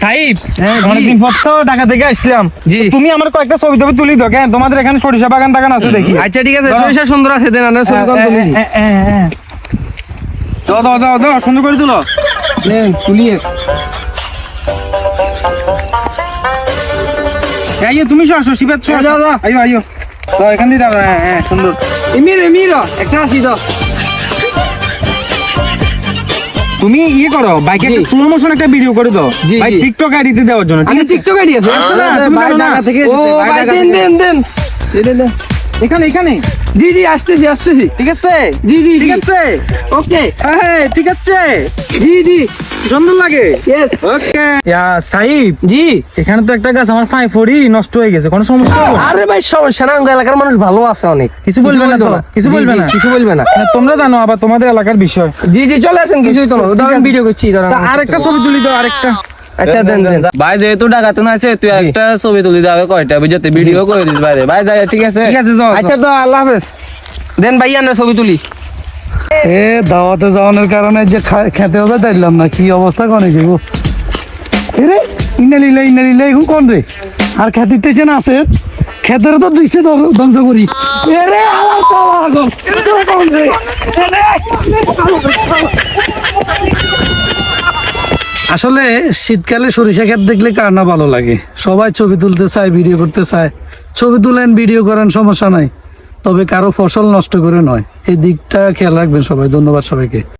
সাইব, হ্যাঁ, জি। অনেকদিন পর তো ঢাকা থেকে আসছিলাম। জি। তো তুমি আমার কয়েকটা ছবি টবি তুলি দাও, কেন তোমাদের এখানে সরিষা বাগান টাগান আছে দেখি। আচ্ছা ঠিক আছে, দাও। সরিষা সুন্দর আছে, দেন আমরা ছবি কোন তুলি দাও দাও দাও দাও, সুন্দর করে তুলো। দেন তুলিয়ে। আইয়ো তুমি আসো, শিবাত হ্যাঁ, দাও, দাও। আইয়ো আইয়ো, তো এখান দিয়ে দাও। হ্যাঁ হ্যাঁ, সুন্দর। এমির একটা হাসি দাও। তুমি ইয়ে করো, বাইকে জি। স্লো মোশন একটা ভিডিও করে দাও জি, ভাই, জি। টিকটক আইডিতে দেওয়ার জন্য, ঠিক আমি আছে? টিকটক আইডি আছে আছে না, তুমি ভাই জানো না? ঢাকা থেকে ও এসেছে, ভাই ভাই ঢাকা দেন থেকে। দেন দেন। এখানে এখানে, জি জি আসতেছি। ঠিক আছে? জি জি ঠিক আছে, ওকে। হ্যাঁ ঠিক আছে, জি সুন্দর লাগে। ইয়েস। ওকে সাইব, জি। এখানে তো একটা গাছ আমার পায়ে পড়ি নষ্ট হয়ে গেছে, কোনো সমস্যা হবে? আরে ভাই সমস্যা না, আমাদের এলাকার মানুষ ভালো আছে অনেক। কিছু বলবে না তো? কিছু জি, বলবে জি, না? কিছু বলবে না। না, তোমরা জানো আবার তোমাদের এলাকার বিষয়। জি চলে আসেন, কিছুই তো না, ধরেন ভিডিও করছি ধরেন। তা আরেকটা ছবি তুলি দাও, আরেকটা। আচ্ছা দেন। ভাই যেহেতু ঢাকা তো আছে, তুই একটা ছবি তুলি দাও কয়টা বুঝতে, ভিডিও করে দিস বাইরে ভাই যাই, ঠিক আছে? ঠিক আছে, যাও আচ্ছা তো আল্লাহ হাফেজ। দেন ভাই আমরা ছবি তুলি। এ দাওয়াতে যাওয়ানোর কারণে যে খেতে হবে তাইলাম না, কি অবস্থা কনে যাবো রে, ইনালিলে এখন কোন রে আর খেতিতেছে না আছে খেতের তো দিচ্ছে ধ্বংস করি এ রে আলাল পাগল, এটা তো কোন রে? আসলে শীতকালে সরিষা ক্ষেত দেখলে কার না ভালো লাগে, সবাই ছবি তুলতে চায়, ভিডিও করতে চায়। ছবি তুলেন, ভিডিও করেন, সমস্যা নাই, তবে কারো ফসল নষ্ট করে নয়, এই দিকটা খেয়াল রাখবেন সবাই। ধন্যবাদ সবাইকে।